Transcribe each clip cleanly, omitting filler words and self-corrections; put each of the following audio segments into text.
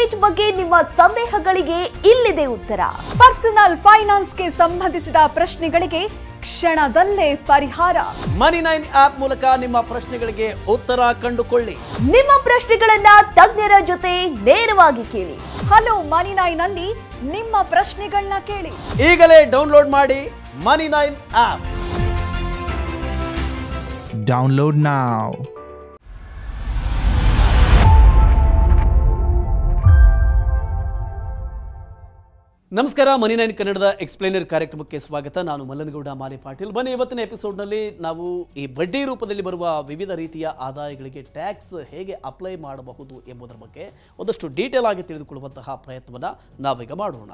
Mortgage ಬಗ್ಗೆ ನಿಮ್ಮ ಸಂದೇಹಗಳಿಗೆ ಇಲ್ಲಿದೆ ಉತ್ತರ. ಪರ್ಸನಲ್ ಫೈನಾನ್ಸ್ಗೆ ಸಂಬಂಧಿಸಿದ ಪ್ರಶ್ನೆಗಳಿಗೆ ಕ್ಷಣದಲ್ಲೇ ಪರಿಹಾರ. ಮನಿ9 ಆಪ್ ಮೂಲಕ ನಿಮ್ಮ ಪ್ರಶ್ನೆಗಳಿಗೆ ಉತ್ತರ ಕಂಡುಕೊಳ್ಳಿ. ನಿಮ್ಮ ಪ್ರಶ್ನೆಗಳನ್ನ ತಜ್ಞರ ಜೊತೆ ನೇರವಾಗಿ ಕೇಳಿ. ಹಲೋ ಮನಿ9 ಅಲ್ಲಿ ನಿಮ್ಮ ಪ್ರಶ್ನೆಗಳನ್ನ ಕೇಳಿ. ಈಗಲೇ ಡೌನ್ಲೋಡ್ ಮಾಡಿ ಮನಿ9 ಆಪ್. Download now. ನಮಸ್ಕಾರ, ಮನಿ9 ಕನ್ನಡದ ಎಕ್ಸ್ಪ್ಲೇನರ್ ಕಾರ್ಯಕ್ರಮಕ್ಕೆ ಸ್ವಾಗತ. ನಾನು ಮಲ್ಲನಗೌಡ ಮಾಲೆ ಪಾಟೀಲ್. ಬನ್ನಿ, ಇವತ್ತಿನ ಎಪಿಸೋಡ್ನಲ್ಲಿ ನಾವು ಈ ಬಡ್ಡಿ ರೂಪದಲ್ಲಿ ಬರುವ ವಿವಿಧ ರೀತಿಯ ಆದಾಯಗಳಿಗೆ ಟ್ಯಾಕ್ಸ್ ಹೇಗೆ ಅಪ್ಲೈ ಮಾಡಬಹುದು ಎಂಬುದರ ಬಗ್ಗೆ ಒಂದಷ್ಟು ಡೀಟೇಲ್ ಆಗಿ ತಿಳಿದುಕೊಳ್ಳುವಂತಹ ಪ್ರಯತ್ನವನ್ನು ನಾವೀಗ ಮಾಡೋಣ.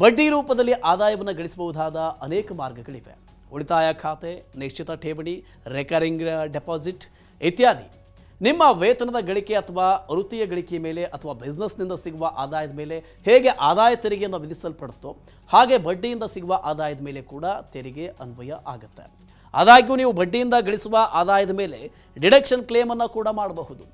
ಬಡ್ಡಿ ರೂಪದಲ್ಲಿ ಆದಾಯವನ್ನು ಗಳಿಸಬಹುದಾದ ಅನೇಕ ಮಾರ್ಗಗಳಿವೆ. ಉಳಿತಾಯ ಖಾತೆ, ನಿಶ್ಚಿತ ಠೇವಣಿ, ರೆಕರಿಂಗ್ ಡೆಪಾಸಿಟ್ ಇತ್ಯಾದಿ. ನಿಮ್ಮ ವೇತನದ ಗಳಿಕೆ ಅಥವಾ ವೃತ್ತಿಯ ಗಳಿಕೆಯ ಮೇಲೆ ಅಥವಾ ಬಿಸ್ನೆಸ್ನಿಂದ ಸಿಗುವ ಆದಾಯದ ಮೇಲೆ ಹೇಗೆ ಆದಾಯ ತೆರಿಗೆಯನ್ನು ವಿಧಿಸಲ್ಪಡುತ್ತೋ ಹಾಗೆ ಬಡ್ಡಿಯಿಂದ ಸಿಗುವ ಆದಾಯದ ಮೇಲೆ ಕೂಡ ತೆರಿಗೆ ಅನ್ವಯ ಆಗುತ್ತೆ. ಆದಾಗ್ಯೂ ನೀವು ಬಡ್ಡಿಯಿಂದ ಗಳಿಸುವ ಆದಾಯದ ಮೇಲೆ ಡಿಡಕ್ಷನ್ ಕ್ಲೇಮನ್ನು ಕೂಡ ಮಾಡಬಹುದು.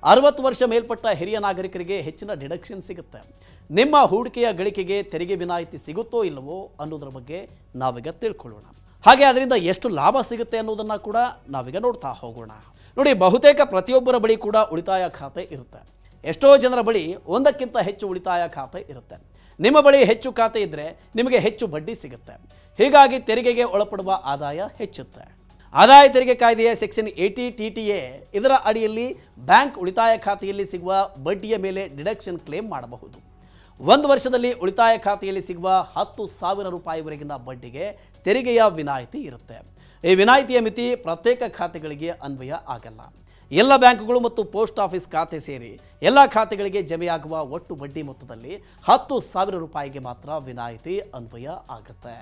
60 ವರ್ಷ ಮೇಲ್ಪಟ್ಟ ಹಿರಿಯ ನಾಗರಿಕರಿಗೆ ಹೆಚ್ಚಿನ ಡಿಡಕ್ಷನ್ ಸಿಗುತ್ತೆ. ನಿಮ್ಮ ಹೂಡಿಕೆಯ ಗಳಿಕೆಗೆ ತೆರಿಗೆ ವಿನಾಯಿತಿ ಸಿಗುತ್ತೋ ಇಲ್ಲವೋ ಅನ್ನೋದ್ರ ಬಗ್ಗೆ ನಾವೀಗ ತಿಳ್ಕೊಳ್ಳೋಣ. ಹಾಗೆ ಅದರಿಂದ ಎಷ್ಟು ಲಾಭ ಸಿಗುತ್ತೆ ಅನ್ನೋದನ್ನು ಕೂಡ ನಾವೀಗ ನೋಡ್ತಾ ಹೋಗೋಣ. ನೋಡಿ, ಬಹುತೇಕ ಪ್ರತಿಯೊಬ್ಬರ ಬಳಿ ಕೂಡ ಉಳಿತಾಯ ಖಾತೆ ಇರುತ್ತೆ. ಎಷ್ಟೋ ಜನರ ಬಳಿ ಒಂದಕ್ಕಿಂತ ಹೆಚ್ಚು ಉಳಿತಾಯ ಖಾತೆ ಇರುತ್ತೆ. ನಿಮ್ಮ ಬಳಿ ಹೆಚ್ಚು ಖಾತೆ ಇದ್ದರೆ ನಿಮಗೆ ಹೆಚ್ಚು ಬಡ್ಡಿ ಸಿಗುತ್ತೆ. ಹೀಗಾಗಿ ತೆರಿಗೆಗೆ ಒಳಪಡುವ ಆದಾಯ ಹೆಚ್ಚುತ್ತೆ. ಆದಾಯ ತೆರಿಗೆ ಕಾಯ್ದೆಯ ಸೆಕ್ಷನ್ 80 TTA ಇದರ ಅಡಿಯಲ್ಲಿ ಬ್ಯಾಂಕ್ ಉಳಿತಾಯ ಖಾತೆಯಲ್ಲಿ ಸಿಗುವ ಬಡ್ಡಿಯ ಮೇಲೆ ಡಿಡಕ್ಷನ್ ಕ್ಲೇಮ್ ಮಾಡಬಹುದು. 1 ವರ್ಷದಲ್ಲಿ ಉಳಿತಾಯ ಖಾತೆಯಲ್ಲಿ ಸಿಗುವ 10,000 ರೂಪಾಯಿವರೆಗಿನ ಬಡ್ಡಿಗೆ ತೆರಿಗೆಯ ವಿನಾಯಿತಿ ಇರುತ್ತೆ. ಈ ವಿನಾಯಿತಿಯ ಮಿತಿ ಪ್ರತ್ಯೇಕ ಖಾತೆಗಳಿಗೆ ಅನ್ವಯ ಆಗಲ್ಲ. ಎಲ್ಲ ಬ್ಯಾಂಕುಗಳು ಮತ್ತು ಪೋಸ್ಟ್ ಆಫೀಸ್ ಖಾತೆ ಸೇರಿ ಎಲ್ಲ ಖಾತೆಗಳಿಗೆ ಜಮೆಯಾಗುವ ಒಟ್ಟು ಬಡ್ಡಿ ಮೊತ್ತದಲ್ಲಿ 10,000 ರೂಪಾಯಿಗೆ ಮಾತ್ರ ವಿನಾಯಿತಿ ಅನ್ವಯ ಆಗುತ್ತೆ.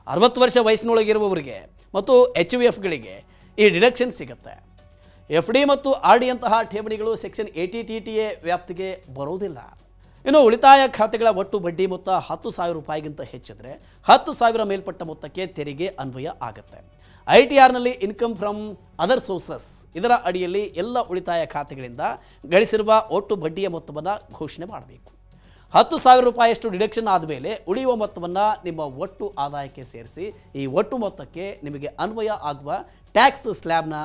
60 ವರ್ಷ ವಯಸ್ಸಿನೊಳಗಿರುವವರಿಗೆ ಮತ್ತು HUFಗಳಿಗೆ ಈ ಡಿಡಕ್ಷನ್ ಸಿಗುತ್ತೆ. FD ಮತ್ತು RD ಅಂತಹ ಠೇವಣಿಗಳು ಸೆಕ್ಷನ್ 80 TTA ವ್ಯಾಪ್ತಿಗೆ ಬರೋದಿಲ್ಲ. ಇನ್ನು ಉಳಿತಾಯ ಖಾತೆಗಳ ಒಟ್ಟು ಬಡ್ಡಿ ಮೊತ್ತ 10,000 ರೂಪಾಯಿಗಿಂತ ಹೆಚ್ಚಿದ್ರೆ 10,000 ಮೇಲ್ಪಟ್ಟ ಮೊತ್ತಕ್ಕೆ ತೆರಿಗೆ ಅನ್ವಯ ಆಗುತ್ತೆ. ITRನಲ್ಲಿ ಇನ್ಕಮ್ ಫ್ರಮ್ ಅದರ್ ಸೋರ್ಸಸ್ ಇದರ ಅಡಿಯಲ್ಲಿ ಎಲ್ಲ ಉಳಿತಾಯ ಖಾತೆಗಳಿಂದ ಗಳಿಸಿರುವ ಒಟ್ಟು ಬಡ್ಡಿಯ ಮೊತ್ತವನ್ನು ಘೋಷಣೆ ಮಾಡಬೇಕು. 10,000 ರೂಪಾಯಿಯಷ್ಟು ಡಿಡಕ್ಷನ್ ಆದಮೇಲೆ ಉಳಿಯುವ ಮೊತ್ತವನ್ನು ನಿಮ್ಮ ಒಟ್ಟು ಆದಾಯಕ್ಕೆ ಸೇರಿಸಿ ಈ ಒಟ್ಟು ಮೊತ್ತಕ್ಕೆ ನಿಮಗೆ ಅನ್ವಯ ಆಗುವ ಟ್ಯಾಕ್ಸ್ ಸ್ಲ್ಯಾಬ್ನ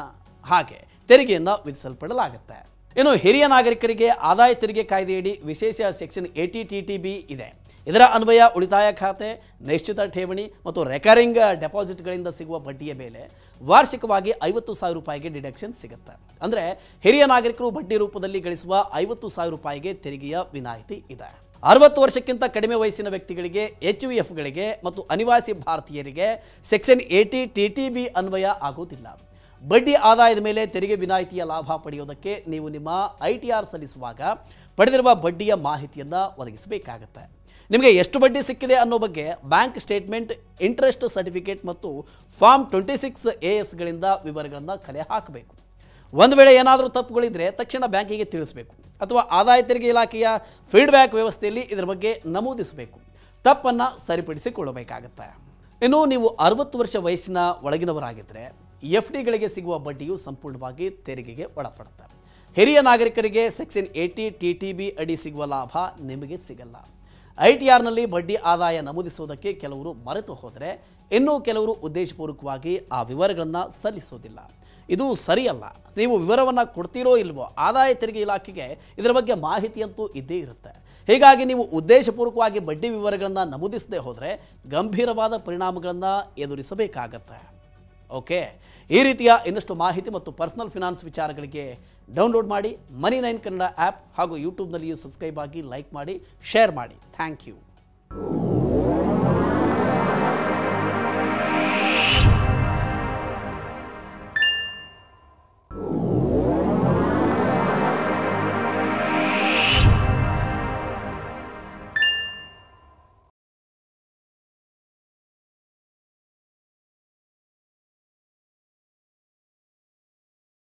ಹಾಗೆ ತೆರಿಗೆಯನ್ನು ವಿಧಿಸಲ್ಪಡಲಾಗುತ್ತೆ. ಇನ್ನು ಹಿರಿಯ ನಾಗರಿಕರಿಗೆ ಆದಾಯ ತೆರಿಗೆ ಕಾಯ್ದೆಯಡಿ ವಿಶೇಷ ಸೆಕ್ಷನ್ 80 TTB ಇದೆ. ಇದರ ಅನ್ವಯ ಉಳಿತಾಯ ಖಾತೆ, ನಿಶ್ಚಿತ ಠೇವಣಿ ಮತ್ತು ರೆಕರಿಂಗ್ ಡೆಪಾಸಿಟ್ಗಳಿಂದ ಸಿಗುವ ಬಡ್ಡಿಯ ಮೇಲೆ ವಾರ್ಷಿಕವಾಗಿ 50,000 ರೂಪಾಯಿಗೆ ಡಿಡಕ್ಷನ್ ಸಿಗುತ್ತೆ. ಅಂದರೆ ಹಿರಿಯ ನಾಗರಿಕರು ಬಡ್ಡಿ ರೂಪದಲ್ಲಿ ಗಳಿಸುವ 50,000 ರೂಪಾಯಿಗೆ ತೆರಿಗೆಯ ವಿನಾಯಿತಿ ಇದೆ. 60 ವರ್ಷಕ್ಕಿಂತ ಕಡಿಮೆ ವಯಸ್ಸಿನ ವ್ಯಕ್ತಿಗಳಿಗೆ, HUFಗಳಿಗೆ ಮತ್ತು ಅನಿವಾಸಿ ಭಾರತೀಯರಿಗೆ ಸೆಕ್ಷನ್ 80 TTB ಅನ್ವಯ ಆಗುವುದಿಲ್ಲ. ಬಡ್ಡಿ ಆದಾಯದ ಮೇಲೆ ತೆರಿಗೆ ವಿನಾಯಿತಿಯ ಲಾಭ ಪಡೆಯೋದಕ್ಕೆ ನೀವು ನಿಮ್ಮ ITR ಸಲ್ಲಿಸುವಾಗ ಪಡೆದಿರುವ ಬಡ್ಡಿಯ ಮಾಹಿತಿಯನ್ನು ಒದಗಿಸಬೇಕಾಗತ್ತೆ. ನಿಮಗೆ ಎಷ್ಟು ಬಡ್ಡಿ ಸಿಕ್ಕಿದೆ ಅನ್ನೋ ಬಗ್ಗೆ ಬ್ಯಾಂಕ್ ಸ್ಟೇಟ್ಮೆಂಟ್, ಇಂಟ್ರೆಸ್ಟ್ ಸರ್ಟಿಫಿಕೇಟ್ ಮತ್ತು ಫಾರ್ಮ್ 26ASಗಳಿಂದ ವಿವರಗಳನ್ನು ಕಲೆ ಹಾಕಬೇಕು. ಒಂದು ವೇಳೆ ಏನಾದರೂ ತಪ್ಪುಗಳಿದ್ದರೆ ತಕ್ಷಣ ಬ್ಯಾಂಕಿಗೆ ತಿಳಿಸಬೇಕು ಅಥವಾ ಆದಾಯ ತೆರಿಗೆ ಇಲಾಖೆಯ ಫೀಡ್ಬ್ಯಾಕ್ ವ್ಯವಸ್ಥೆಯಲ್ಲಿ ಇದರ ಬಗ್ಗೆ ನಮೂದಿಸಬೇಕು. ತಪ್ಪನ್ನು ಸರಿಪಡಿಸಿಕೊಳ್ಳಬೇಕಾಗತ್ತೆ. ಇನ್ನು ನೀವು 60 ವರ್ಷ ವಯಸ್ಸಿನ ಒಳಗಿನವರಾಗಿದ್ದರೆ FDಗಳಿಗೆ ಸಿಗುವ ಬಡ್ಡಿಯು ಸಂಪೂರ್ಣವಾಗಿ ತೆರಿಗೆಗೆ ಒಳಪಡುತ್ತೆ. ಹಿರಿಯ ನಾಗರಿಕರಿಗೆ ಸೆಕ್ಷನ್ 80 TTB ಅಡಿ ಸಿಗುವ ಲಾಭ ನಿಮಗೆ ಸಿಗಲ್ಲ. ITRನಲ್ಲಿ ಬಡ್ಡಿ ಆದಾಯ ನಮೂದಿಸುವುದಕ್ಕೆ ಕೆಲವರು ಮರೆತು ಹೋದರೆ ಇನ್ನೂ ಕೆಲವರು ಉದ್ದೇಶಪೂರ್ವಕವಾಗಿ ಆ ವಿವರಗಳನ್ನು ಸಲ್ಲಿಸೋದಿಲ್ಲ. ಇದು ಸರಿಯಲ್ಲ. ನೀವು ವಿವರವನ್ನು ಕೊಡ್ತೀರೋ ಇಲ್ವೋ ಆದಾಯ ತೆರಿಗೆ ಇಲಾಖೆಗೆ ಇದರ ಬಗ್ಗೆ ಮಾಹಿತಿಯಂತೂ ಇದ್ದೇ ಇರುತ್ತೆ. ಹೀಗಾಗಿ ನೀವು ಉದ್ದೇಶಪೂರ್ವಕವಾಗಿ ಬಡ್ಡಿ ವಿವರಗಳನ್ನು ನಮೂದಿಸದೇ ಹೋದರೆ ಗಂಭೀರವಾದ ಪರಿಣಾಮಗಳನ್ನು ಎದುರಿಸಬೇಕಾಗತ್ತೆ. ಓಕೆ, ಈ ರೀತಿಯ ಇನ್ನಷ್ಟು ಮಾಹಿತಿ ಮತ್ತು ಪರ್ಸನಲ್ ಫಿನಾನ್ಸ್ ವಿಚಾರಗಳಿಗೆ ಡೌನ್ಲೋಡ್ ಮಾಡಿ ಮನಿ9 ಕನ್ನಡ ಆ್ಯಪ್ ಹಾಗೂ ಯೂಟ್ಯೂಬ್ನಲ್ಲಿಯೂ ಸಬ್ಸ್ಕ್ರೈಬ್ ಆಗಿ, ಲೈಕ್ ಮಾಡಿ, ಶೇರ್ ಮಾಡಿ. Thank you.